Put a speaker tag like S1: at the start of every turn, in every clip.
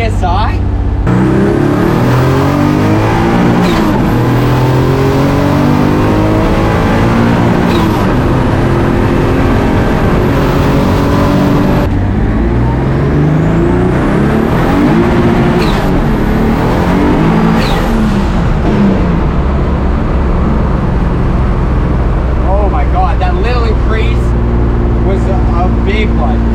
S1: PSI. Oh my God, that little increase was a big one.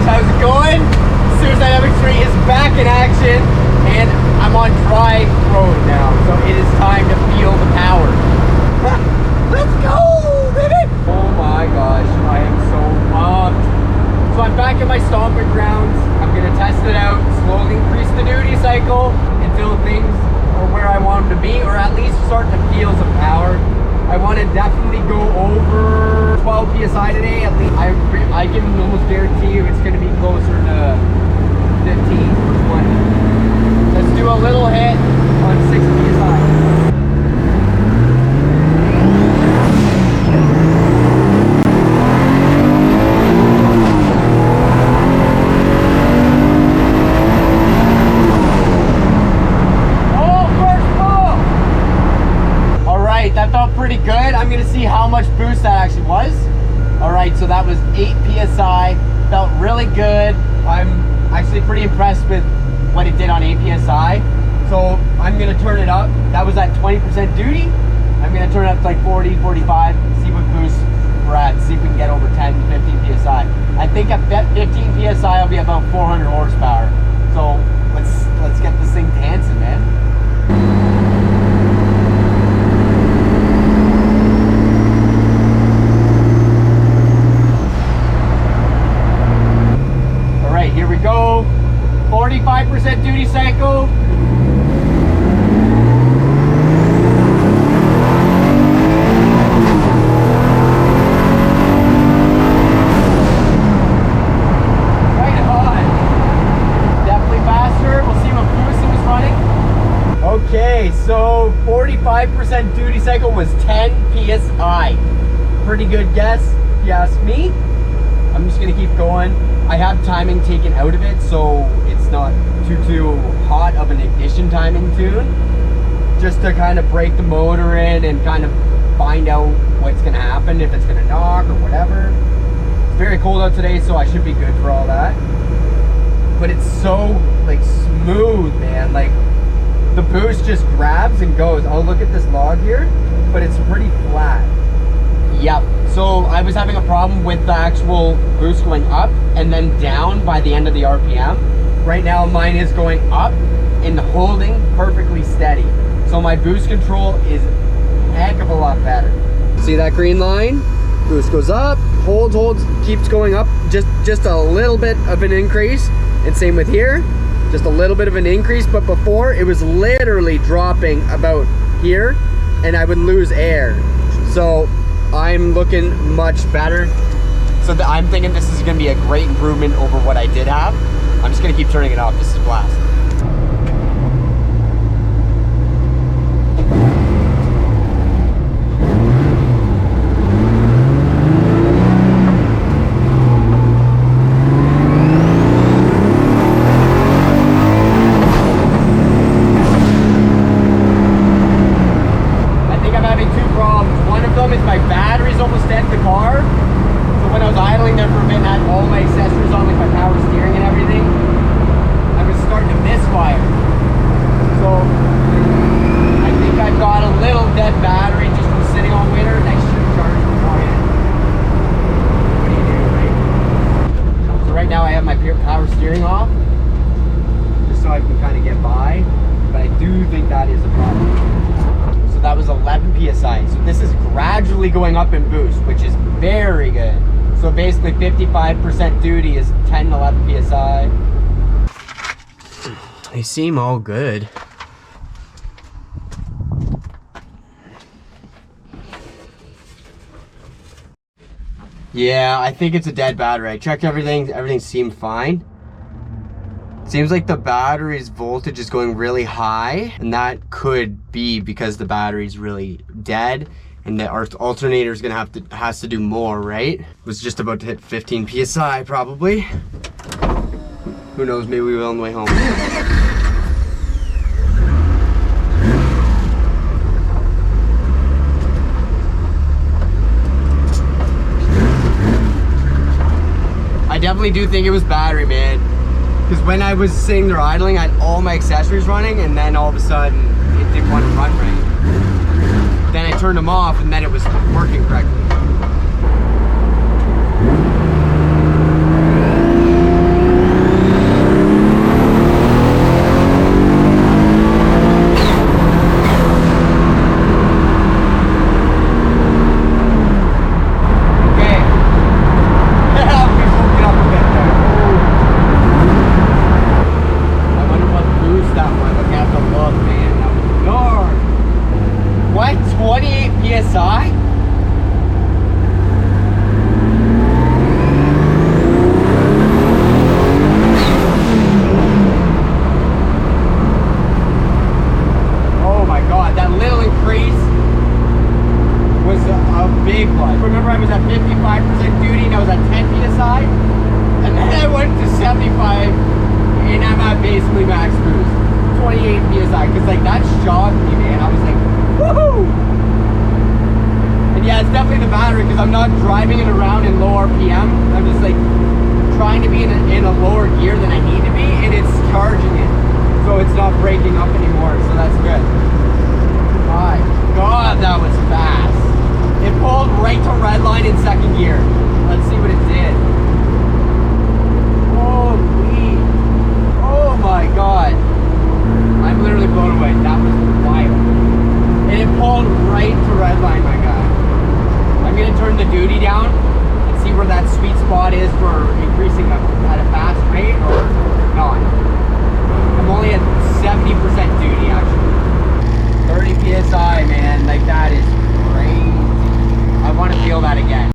S1: How's it going? SOOO Dynamics 3 is back in action, and I'm on dry road now, so it is time to feel the power. Let's go, baby! Oh my gosh, I am so pumped. So I'm back at my stomping grounds. I'm gonna test it out, slowly increase the duty cycle until things are where I want them to be, or at least start to feel some power. I want to definitely go over 12 PSI today. At least I can almost guarantee you it's going to be closer to 15 or 20. Let's do a little hit on 6 PSI. That felt pretty good. I'm gonna see how much boost that actually was. All right, so that was 8 PSI. Felt really good. I'm actually pretty impressed with what it did on 8 PSI. So I'm gonna turn it up. That was at 20% duty. I'm gonna turn it up to like 40, 45, see what boost we're at, see if we can get over 10, 15 PSI. I think at 15 PSI I'll be about 400 horsepower. So let's get this thing dancing, man. Here we go, 45% duty cycle. Right on. Definitely faster. We'll see what boost it was running. Okay, so 45% duty cycle was 10 PSI. Pretty good guess, if you ask me. I'm just gonna keep going. I have timing taken out of it, so it's not too hot of an ignition timing tune. Just to kind of break the motor in and kind of find out what's gonna happen, if it's gonna knock or whatever. It's very cold out today, so I should be good for all that. But it's so like smooth, man. Like the boost just grabs and goes. Oh, look at this log here, but it's pretty flat. Yep. So I was having a problem with the actual boost going up and then down by the end of the RPM. Right now mine is going up and holding perfectly steady. So my boost control is a heck of a lot better. See that green line? Boost goes up, holds, keeps going up, just a little bit of an increase. And same with here, just a little bit of an increase, but before it was literally dropping about here and I would lose air. So I'm looking much better. So I'm thinking this is gonna be a great improvement over what I did have. I'm just gonna keep turning it off. This is a blast. Going up in boost, which is very good. So basically 55% duty is 10 to 11 PSI. They seem all good. Yeah, I think it's a dead battery. I checked everything. Everything seemed fine. Seems like the battery's voltage is going really high, and that could be because the battery's really dead and the alternator is gonna has to do more, right? It was just about to hit 15 PSI probably. Who knows, maybe we will on the way home. I definitely do think it was battery, man. Because when I was sitting there idling, I had all my accessories running, and then all of a sudden, it didn't want to run right. Then I turned them off, and then it was working correctly. I'm not driving it around in low RPM. I'm just like trying to be in a lower gear than I need to be, and it's charging it. So it's not breaking up anymore, so that's good. My God, that was fast. It pulled right to red line in second gear. Let's see what it did. Holy. Oh my God. I'm literally blown away. That was wild. And it pulled right to red line, my God. I'm gonna turn the duty down and see where that sweet spot is for increasing at a fast rate or not. I'm only at 70% duty actually. 30 PSI, man, like that is crazy. I want to feel that again.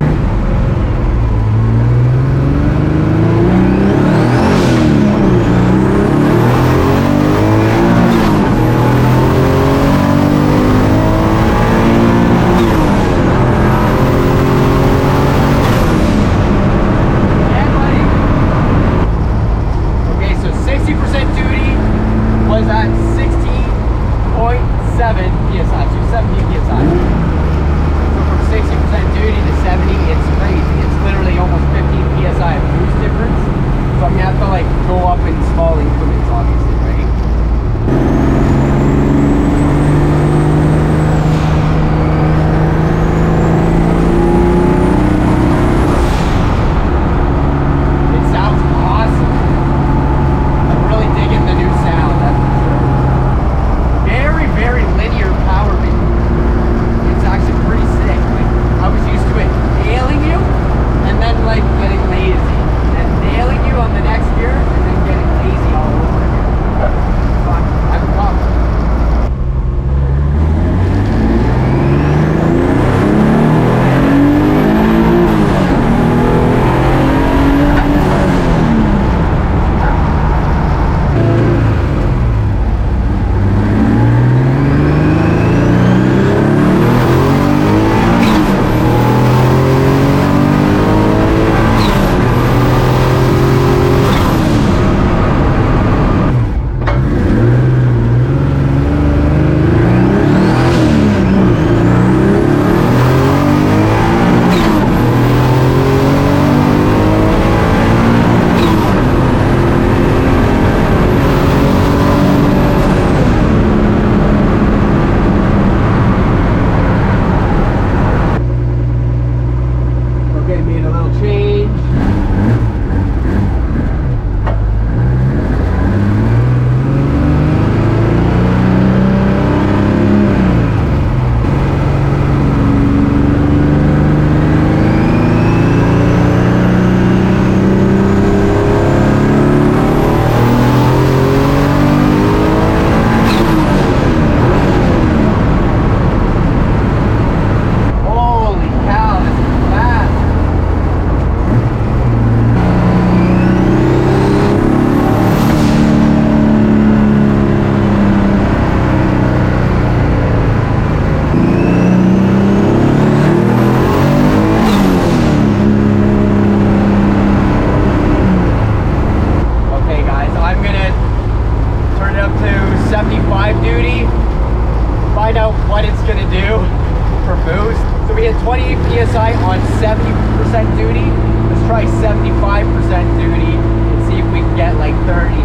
S1: we had 28 PSI on 70% duty. Let's try 75% duty and see if we can get like 34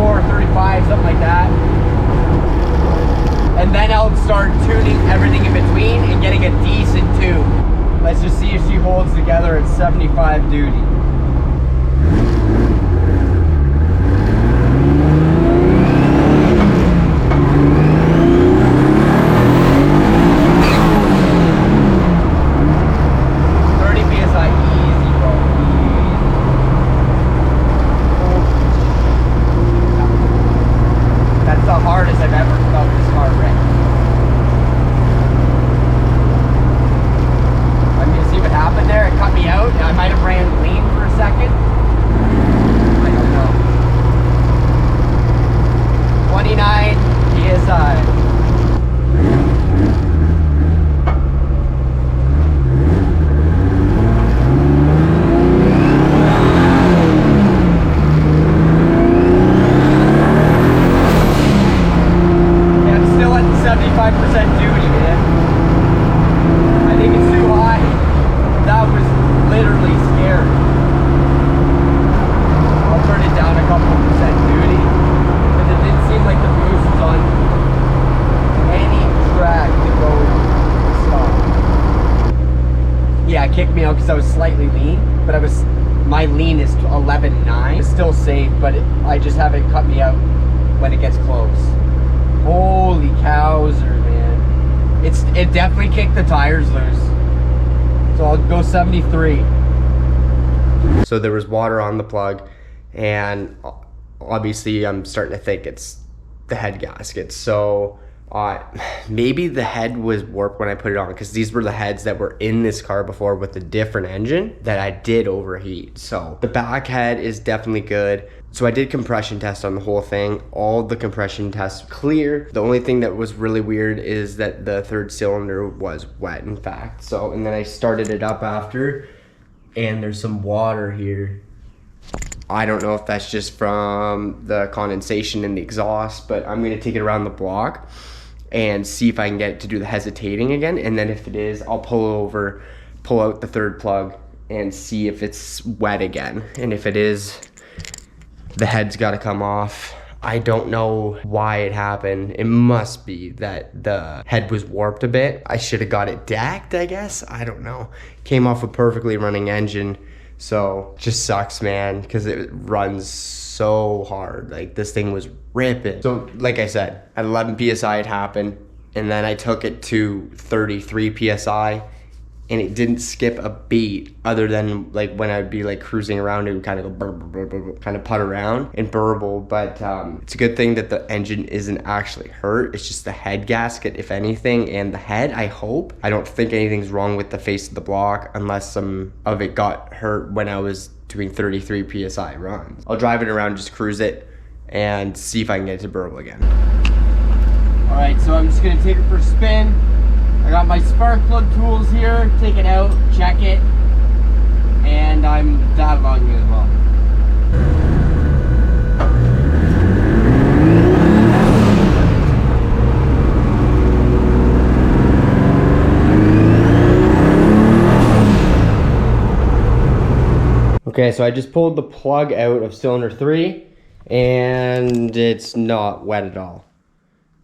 S1: or 35, something like that. And then I'll start tuning everything in between and getting a decent tube. Let's just see if she holds together at 75 duty. Kicked me out because I was slightly lean, but my lean is 11.9. It's still safe, but I just have it cut me out when it gets close. Holy cowser, man. It definitely kicked the tires loose. So I'll go 73. So there was water on the plug, and obviously I'm starting to think it's the head gasket. So maybe the head was warped when I put it on, because these were the heads that were in this car before with a different engine that I did overheat. So the back head is definitely good. So I did compression test on the whole thing. All the compression tests clear. The only thing that was really weird is that the third cylinder was wet, in fact. So, and then I started it up after, and there's some water here. I don't know if that's just from the condensation in the exhaust, but I'm gonna take it around the block and see if I can get it to do the hesitating again. And then if it is, I'll pull out the third plug and see if it's wet again. And if it is, the head's gotta come off. I don't know why it happened. It must be that the head was warped a bit. I should have got it decked, I guess. I don't know. Came off a perfectly running engine. So just sucks, man, because it runs so hard. Like, this thing was ripping. So like I said, at 11 PSI it happened, and then I took it to 33 PSI, and it didn't skip a beat other than like when I'd be like cruising around, it would kind of go burr, burr, burr, burr, kind of putt around and burble. But it's a good thing that the engine isn't actually hurt. It's just the head gasket, if anything, and the head, I hope. I don't think anything's wrong with the face of the block unless some of it got hurt when I was doing 33 PSI runs. I'll drive it around, just cruise it, and see if I can get it to burble again. All right, so I'm just gonna take it for a spin. I got my spark plug tools here, take it out, check it, and I'm dialoguing as well. Okay, so I just pulled the plug out of cylinder 3, and it's not wet at all.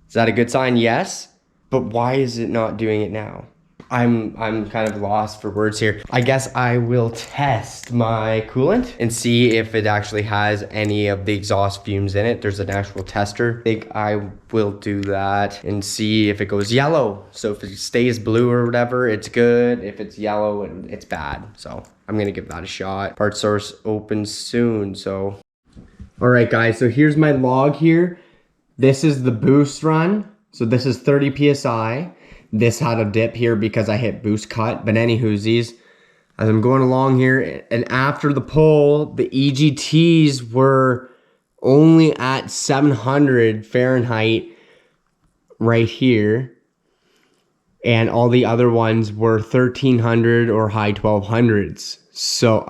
S1: Is that a good sign? Yes. But why is it not doing it now? I'm kind of lost for words here. I guess I will test my coolant and see if it actually has any of the exhaust fumes in it. There's an actual tester. I think I will do that and see if it goes yellow. So if it stays blue or whatever, it's good. If it's yellow, it's bad. So I'm gonna give that a shot. Part source opens soon, so. All right, guys, so here's my log here. This is the boost run. So this is 30 PSI. This had a dip here because I hit boost cut, but anywhoosies, as I'm going along here, and after the pull, the EGTs were only at 700 Fahrenheit right here, and all the other ones were 1300 or high 1200s. So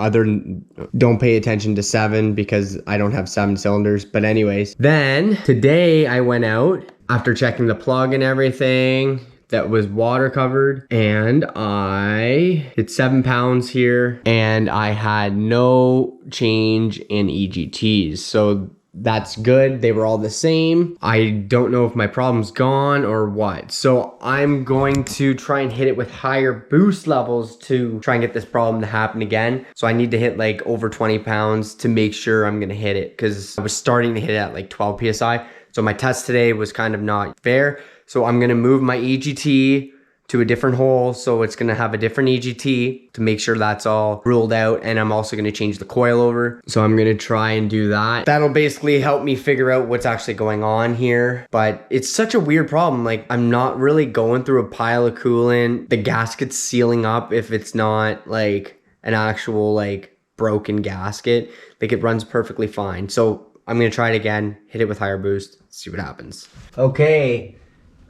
S1: don't pay attention to 7 because I don't have 7 cylinders. But anyways, then today I went out after checking the plug and everything that was water covered, and I hit 7 pounds here, and I had no change in EGTs. So that's good. They were all the same. I don't know if my problem's gone or what. So I'm going to try and hit it with higher boost levels to try and get this problem to happen again. So I need to hit like over 20 pounds to make sure I'm gonna hit it, because I was starting to hit it at like 12 PSI. So my test today was kind of not fair. So I'm gonna move my EGT to a different hole, so it's gonna have a different EGT to make sure that's all ruled out, and I'm also gonna change the coil over. So I'm gonna try and do that. That'll basically help me figure out what's actually going on here, but it's such a weird problem. Like, I'm not really going through a pile of coolant. The gasket's sealing up if it's not like an actual like broken gasket. Like, it runs perfectly fine. So I'm gonna try it again, hit it with higher boost, see what happens. Okay.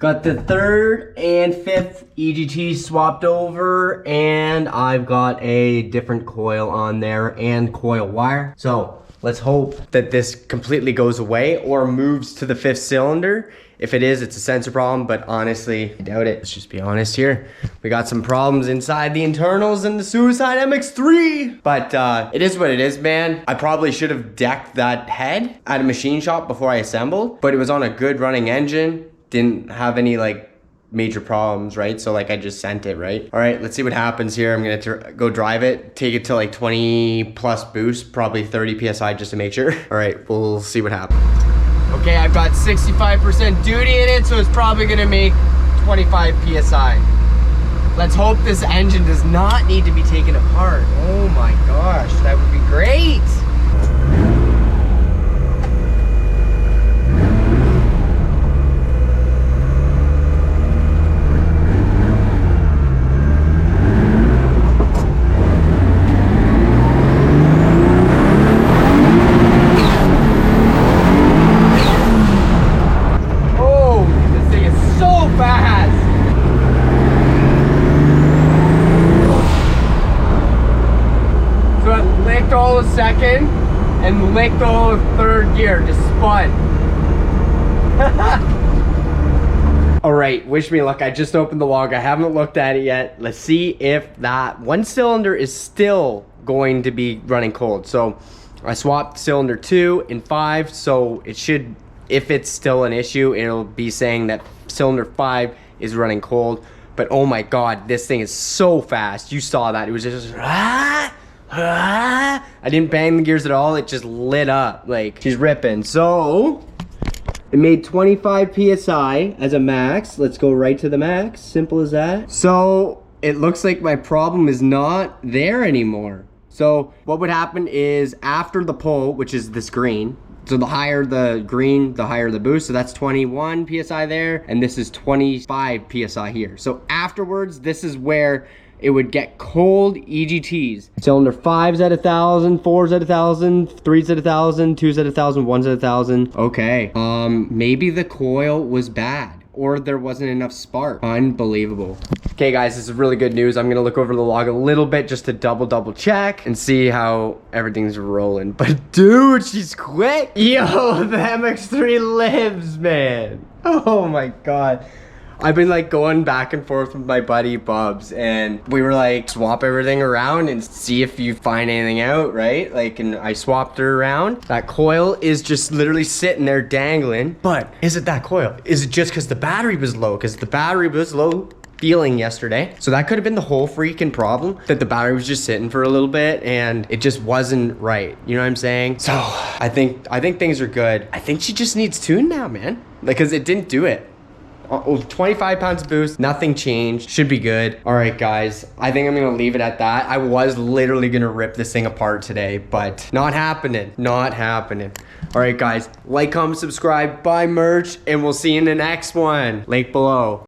S1: Got the 3rd and 5th EGT swapped over, and I've got a different coil on there and coil wire. So let's hope that this completely goes away or moves to the 5th cylinder. If it is, it's a sensor problem, but honestly, I doubt it. Let's just be honest here. We got some problems inside the internals in the Suicide MX-3, but it is what it is, man. I probably should have decked that head at a machine shop before I assembled, but it was on a good running engine. Didn't have any like major problems, right? So like I just sent it, right? All right, let's see what happens here. I'm gonna go drive it, take it to like 20 plus boost, probably 30 PSI just to make sure. All right, we'll see what happens. Okay, I've got 65% duty in it, so it's probably gonna make 25 PSI. Let's hope this engine does not need to be taken apart. Oh my gosh, that would be great. Second and licked all of 3rd gear, just spun. All right, wish me luck. I just opened the log. I haven't looked at it yet. Let's see if that 1 cylinder is still going to be running cold. So I swapped cylinder 2 and 5, so it should, if it's still an issue, it'll be saying that cylinder 5 is running cold. But oh my God, this thing is so fast. You saw that. It was just I didn't bang the gears at all. It just lit up like she's ripping. So it made 25 PSI as a max. Let's go right to the max. Simple as that. So it looks like my problem is not there anymore. So what would happen is after the pull, which is this green, so the higher the green, the higher the boost. So that's 21 PSI there, and this is 25 PSI here. So afterwards, this is where it would get cold EGTs. Cylinder 5's at 1,000, 4's at 1,000, 3's at 1,000, 2's at 1,000, 1's at 1,000. Okay, maybe the coil was bad or there wasn't enough spark. Unbelievable. Okay guys, this is really good news. I'm gonna look over the log a little bit just to double check and see how everything's rolling. But dude, she's quick. Yo, the MX-3 lives, man. Oh my God. I've been like going back and forth with my buddy Bubs, and we were like swap everything around and see if you find anything out, right? Like, and I swapped her around. That coil is just literally sitting there dangling. But is it that coil? Is it just because the battery was low? Because the battery was low feeling yesterday. So that could have been the whole freaking problem, that the battery was just sitting for a little bit and it just wasn't right. You know what I'm saying? So I think things are good. I think she just needs tune now, man. Like, cause it didn't do it. 25 pounds of boost, nothing changed, should be good. All right guys, I think I'm gonna leave it at that. I was literally gonna rip this thing apart today, but not happening, not happening. All right guys, like, comment, subscribe, buy merch, and we'll see you in the next one. Link below.